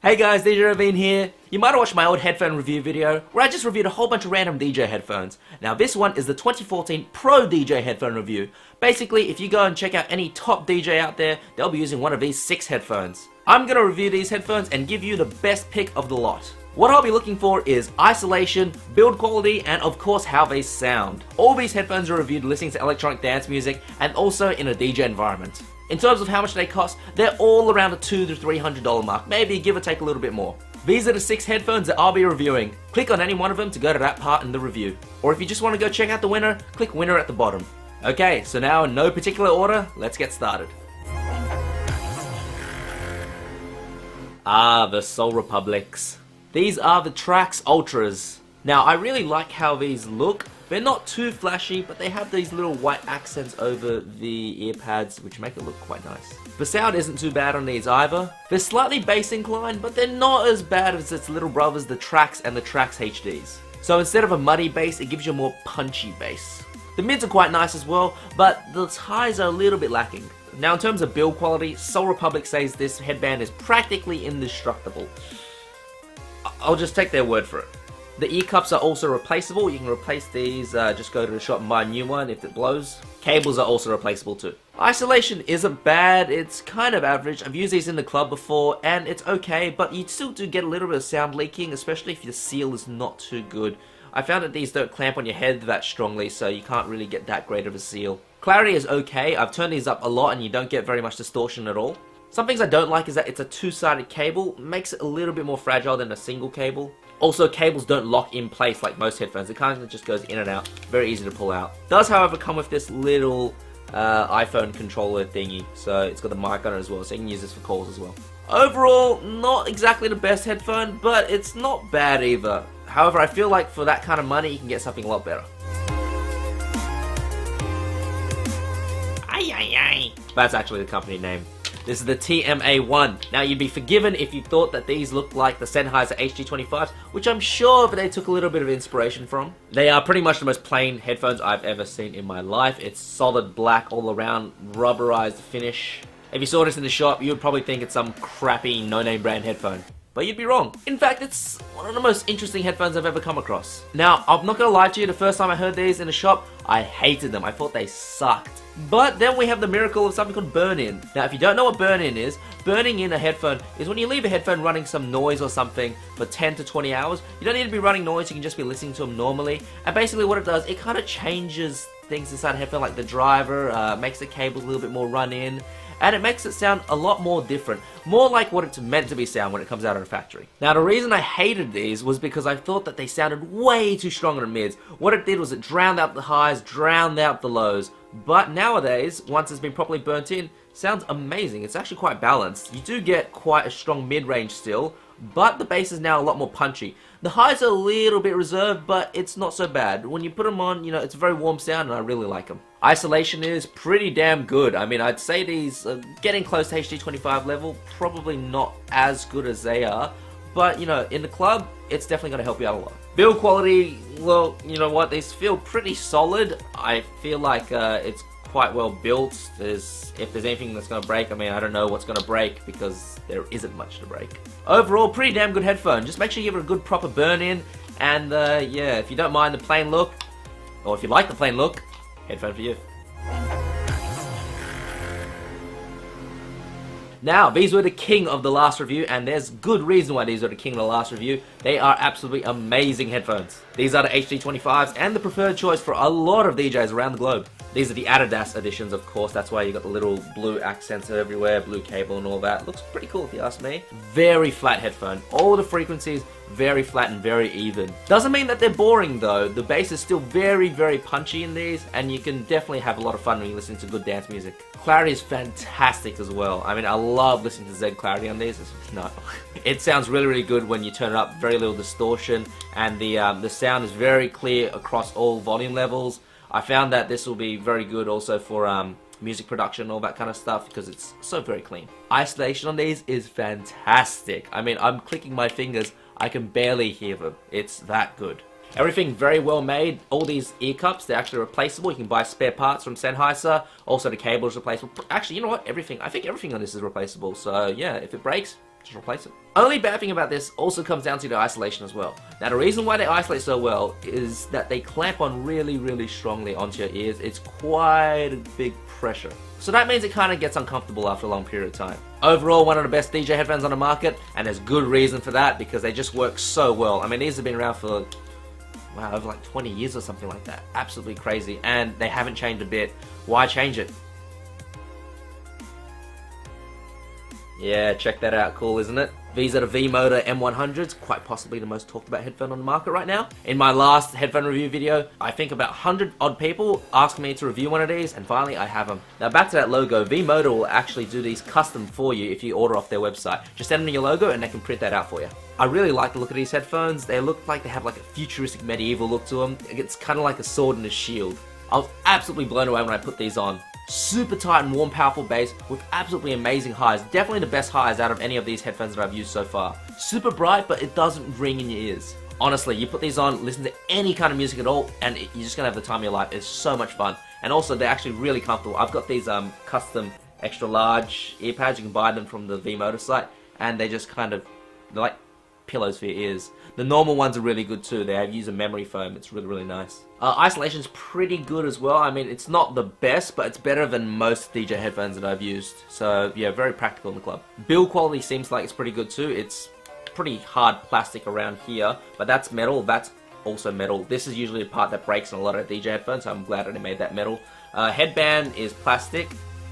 Hey guys, DJ Ravine here. You might have watched my old headphone review video where I just reviewed a whole bunch of random DJ headphones. Now this one is the 2014 Pro DJ headphone review. Basically, if you go and check out any top DJ out there, they'll be using one of these 6 headphones. I'm going to review these headphones and give you the best pick of the lot. What I'll be looking for is isolation, build quality, and of course how they sound. All these headphones are reviewed listening to electronic dance music and also in a DJ environment. In terms of how much they cost, they're all around the $200 to $300 mark, maybe give or take a little bit more. These are the 6 headphones that I'll be reviewing. Click on any one of them to go to that part in the review. Or if you just want to go check out the winner, click winner at the bottom. Okay, so now in no particular order, let's get started. The Soul Republics. These are the Trax Ultras. Now, I really like how these look. They're not too flashy, but they have these little white accents over the ear pads, which make it look quite nice. The sound isn't too bad on these either. They're slightly bass inclined, but they're not as bad as its little brothers, the Trax and the Trax HDs. So instead of a muddy bass, it gives you a more punchy bass. The mids are quite nice as well, but the highs are a little bit lacking. Now, in terms of build quality, Soul Republic says this headband is practically indestructible. I'll just take their word for it. The ear cups are also replaceable. You can replace these, just go to the shop and buy a new one if it blows. Cables are also replaceable too. Isolation isn't bad, it's kind of average. I've used these in the club before and it's okay, but you still do get a little bit of sound leaking, especially if your seal is not too good. I found that these don't clamp on your head that strongly, so you can't really get that great of a seal. Clarity is okay. I've turned these up a lot and you don't get very much distortion at all. Some things I don't like is that it's a 2-sided cable. It makes it a little bit more fragile than a single cable. Also, cables don't lock in place like most headphones. It kind of just goes in and out. Very easy to pull out. Does, however, come with this little iPhone controller thingy. So it's got the mic on it as well, so you can use this for calls as well. Overall, not exactly the best headphone, but it's not bad either. However, I feel like for that kind of money, you can get something a lot better. That's actually the company name. This is the TMA1. Now, you'd be forgiven if you thought that these looked like the Sennheiser HD25s, which I'm sure they took a little bit of inspiration from. They are pretty much the most plain headphones I've ever seen in my life. It's solid black all around, rubberized finish. If you saw this in the shop, you would probably think it's some crappy no-name brand headphone. But you'd be wrong. In fact, it's one of the most interesting headphones I've ever come across. Now, I'm not gonna lie to you, the first time I heard these in the shop, I hated them. I thought they sucked. But then we have the miracle of something called burn-in. Now, if you don't know what burn-in is, burning in a headphone is when you leave a headphone running some noise or something for 10 to 20 hours. You don't need to be running noise, you can just be listening to them normally. And basically what it does, it kind of changes things inside a headphone, like the driver, makes the cables a little bit more run-in. And it makes it sound a lot more different. More like what it's meant to be sound when it comes out of the factory. Now, the reason I hated these was because I thought that they sounded way too strong in the mids. What it did was it drowned out the highs, drowned out the lows. But nowadays, once it's been properly burnt in, sounds amazing. It's actually quite balanced. You do get quite a strong mid-range still, but the bass is now a lot more punchy. The highs are a little bit reserved, but it's not so bad. When you put them on, you know, it's a very warm sound and I really like them. Isolation is pretty damn good. I mean, I'd say these are getting close to HD25 level, probably not as good as they are, but, you know, in the club, it's definitely going to help you out a lot. Build quality, well, you know what, these feel pretty solid. I feel like it's quite well built. If there's anything that's going to break, I mean, I don't know what's going to break because there isn't much to break. Overall, pretty damn good headphone. Just make sure you give it a good proper burn in, and yeah, if you don't mind the plain look, or if you like the plain look, headphone for you. Now, these were the king of the last review, and there's good reason why these are the king of the last review. They are absolutely amazing headphones. These are the HD25s and the preferred choice for a lot of DJs around the globe. These are the Adidas editions, of course. That's why you got the little blue accents everywhere, blue cable and all that. Looks pretty cool if you ask me. Very flat headphone. All the frequencies very flat and very even. Doesn't mean that they're boring though. The bass is still very, very punchy in these, and you can definitely have a lot of fun when you listen to good dance music. Clarity is fantastic as well. I mean, I love listening to Z clarity on these. No, it sounds really, really good when you turn it up. Very little distortion, and the sound is very clear across all volume levels. I found that this will be very good also for music production and all that kind of stuff because it's so very clean. Isolation on these is fantastic. I mean, I'm clicking my fingers, I can barely hear them. It's that good. Everything very well made. All these ear cups, they're actually replaceable. You can buy spare parts from Sennheiser. Also the cable is replaceable. Actually, you know what? Everything. I think everything on this is replaceable. So yeah, if it breaks, just replace it. Only bad thing about this also comes down to the isolation as well. Now the reason why they isolate so well is that they clamp on really strongly onto your ears. It's quite a big pressure. So that means it kind of gets uncomfortable after a long period of time. Overall, one of the best DJ headphones on the market, and there's good reason for that because they just work so well. I mean, these have been around for, wow, over like 20 years or something like that. Absolutely crazy, and they haven't changed a bit. Why change it? Yeah, check that out. Cool, isn't it? These are the V-MODA M100s, quite possibly the most talked about headphone on the market right now. In my last headphone review video, I think about 100 odd people asked me to review one of these, and finally I have them. Now back to that logo, V-MODA will actually do these custom for you if you order off their website. Just send them your logo and they can print that out for you. I really like the look of these headphones. They look like they have like a futuristic medieval look to them. It's kind of like a sword and a shield. I was absolutely blown away when I put these on. Super tight and warm, powerful bass with absolutely amazing highs. Definitely the best highs out of any of these headphones that I've used so far. Super bright, but it doesn't ring in your ears. Honestly, you put these on, listen to any kind of music at all, and you're just gonna have the time of your life. It's so much fun. And also, they're actually really comfortable. I've got these custom extra large ear pads. You can buy them from the V-MODA site, and they just kind of, they're like pillows for your ears. The normal ones are really good too. They use a memory foam. It's really nice. Isolation's pretty good as well. I mean, it's not the best, but it's better than most DJ headphones that I've used. So yeah, very practical in the club. Build quality seems like it's pretty good too. It's pretty hard plastic around here, but that's metal. That's also metal. This is usually the part that breaks in a lot of DJ headphones, so I'm glad that they made that metal. Headband is plastic,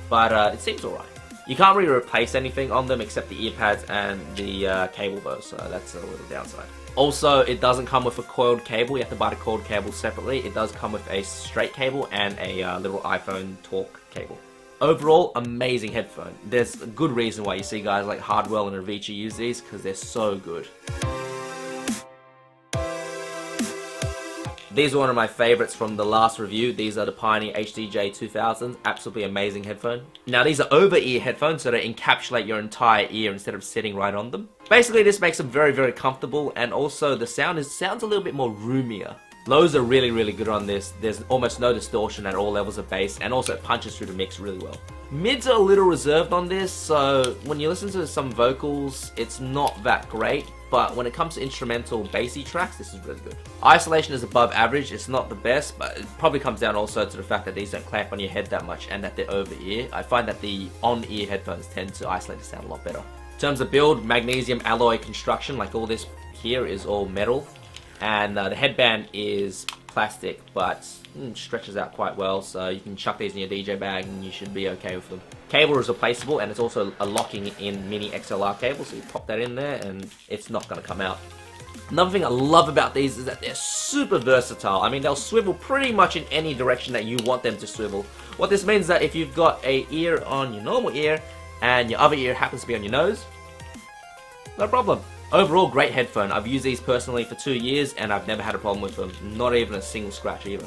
but it seems alright. You can't really replace anything on them except the ear pads and the cable though, so that's a little downside. Also, it doesn't come with a coiled cable. You have to buy the coiled cable separately. It does come with a straight cable and a little iPhone talk cable. Overall, amazing headphone. There's a good reason why you see guys like Hardwell and Avicii use these, because they're so good. These are one of my favorites from the last review. These are the Pioneer HDJ 2000s. Absolutely amazing headphone. Now these are over-ear headphones, so they encapsulate your entire ear instead of sitting right on them. Basically, this makes them very comfortable, and also the sounds a little bit more roomier. Lows are really good on this. There's almost no distortion at all levels of bass, and also it punches through the mix really well. Mids are a little reserved on this, so when you listen to some vocals, it's not that great, but when it comes to instrumental bassy tracks, this is really good. Isolation is above average. It's not the best, but it probably comes down also to the fact that these don't clamp on your head that much and that they're over-ear. I find that the on-ear headphones tend to isolate the sound a lot better. In terms of build, magnesium alloy construction, like all this here is all metal, and the headband is plastic, but stretches out quite well, so you can chuck these in your DJ bag and you should be okay with them. Cable is replaceable, and it's also a locking in mini XLR cable, so you pop that in there and it's not going to come out. Another thing I love about these is that they're super versatile. I mean, they'll swivel pretty much in any direction that you want them to swivel. What this means is that if you've got an ear on your normal ear and your other ear happens to be on your nose, no problem. Overall, great headphone. I've used these personally for 2 years and I've never had a problem with them. Not even a single scratch either.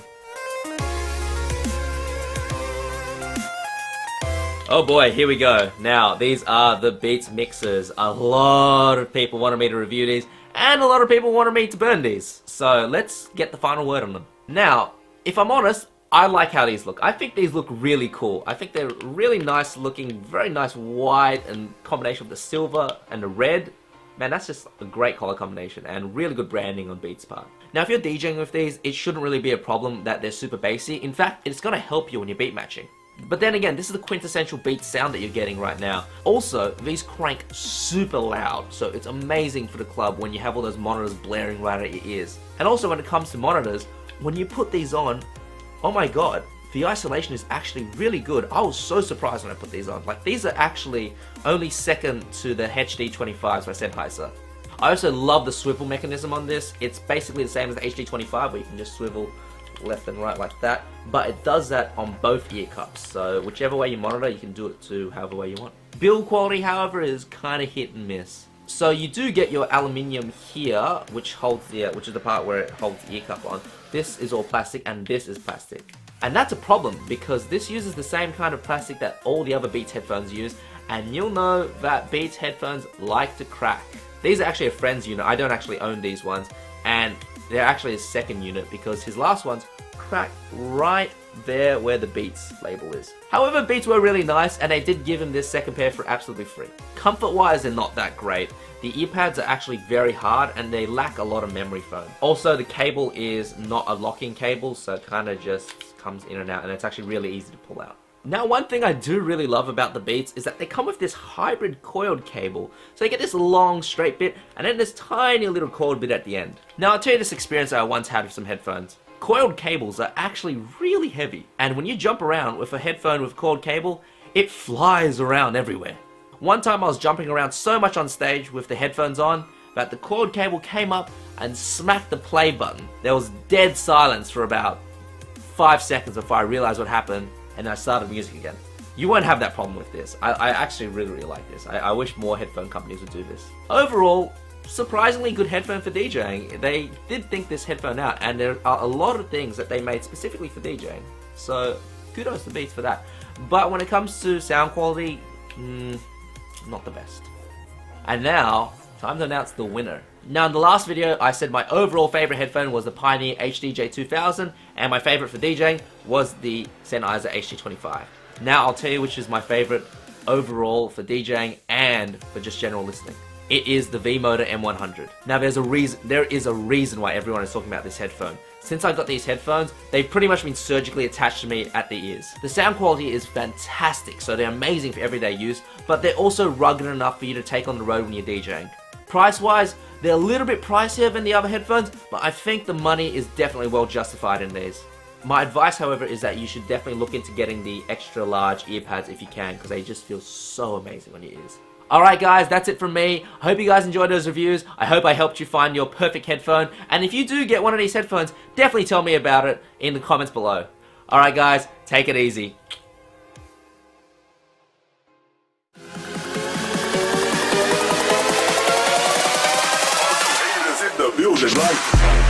Oh boy, here we go. Now, these are the Beats mixers. A lot of people wanted me to review these, and a lot of people wanted me to burn these. So let's get the final word on them. Now, if I'm honest, I like how these look. I think these look really cool. I think they're really nice looking, very nice white and combination with the silver and the red. Man, that's just a great color combination and really good branding on Beats' part. Now, if you're DJing with these, it shouldn't really be a problem that they're super bassy. In fact, it's going to help you when you're beat matching. But then again, this is the quintessential Beats sound that you're getting right now. Also, these crank super loud, so it's amazing for the club when you have all those monitors blaring right at your ears. And also, when it comes to monitors, when you put these on, oh my god, the isolation is actually really good. I was so surprised when I put these on. Like, these are actually only second to the HD25s by Sennheiser. I also love the swivel mechanism on this. It's basically the same as the HD25, where you can just swivel left and right like that, but it does that on both ear cups, so whichever way you monitor, you can do it to however way you want. Build quality, however, is kind of hit and miss. So you do get your aluminium here, which is the part where it holds the ear cup on. This is all plastic, and this is plastic. And that's a problem, because this uses the same kind of plastic that all the other Beats headphones use, and you'll know that Beats headphones like to crack. These are actually a friend's unit. I don't actually own these ones, and they're actually his second unit because his last ones cracked right there where the Beats label is. However, Beats were really nice, and they did give him this second pair for absolutely free. Comfort-wise, they're not that great. The earpads are actually very hard, and they lack a lot of memory foam. Also, the cable is not a locking cable, so it kind of just comes in and out, and it's actually really easy to pull out. Now, one thing I do really love about the Beats is that they come with this hybrid coiled cable. So you get this long straight bit and then this tiny little coiled bit at the end. Now, I'll tell you this experience I once had with some headphones. Coiled cables are actually really heavy, and when you jump around with a headphone with coiled cable, it flies around everywhere. One time I was jumping around so much on stage with the headphones on that the coiled cable came up and smacked the play button. There was dead silence for about 5 seconds before I realized what happened, and I started music again. You won't have that problem with this. I actually really like this. I wish more headphone companies would do this. Overall, surprisingly good headphone for DJing. They did think this headphone out, and there are a lot of things that they made specifically for DJing. So kudos to Beats for that. But when it comes to sound quality, not the best. And now, time to announce the winner. Now, in the last video, I said my overall favorite headphone was the Pioneer HDJ 2000, and my favorite for DJing was the Sennheiser HD25. Now, I'll tell you which is my favorite overall for DJing and for just general listening. It is the V-MODA M100. Now, there is a reason why everyone is talking about this headphone. Since I got these headphones, they've pretty much been surgically attached to me at the ears. The sound quality is fantastic, so they're amazing for everyday use, but they're also rugged enough for you to take on the road when you're DJing. Price-wise, they're a little bit pricier than the other headphones, but I think the money is definitely well justified in these. My advice, however, is that you should definitely look into getting the extra large earpads if you can, because they just feel so amazing on your ears. Alright guys, that's it from me. I hope you guys enjoyed those reviews. I hope I helped you find your perfect headphone. And if you do get one of these headphones, definitely tell me about it in the comments below. Alright guys, take it easy. Building, right?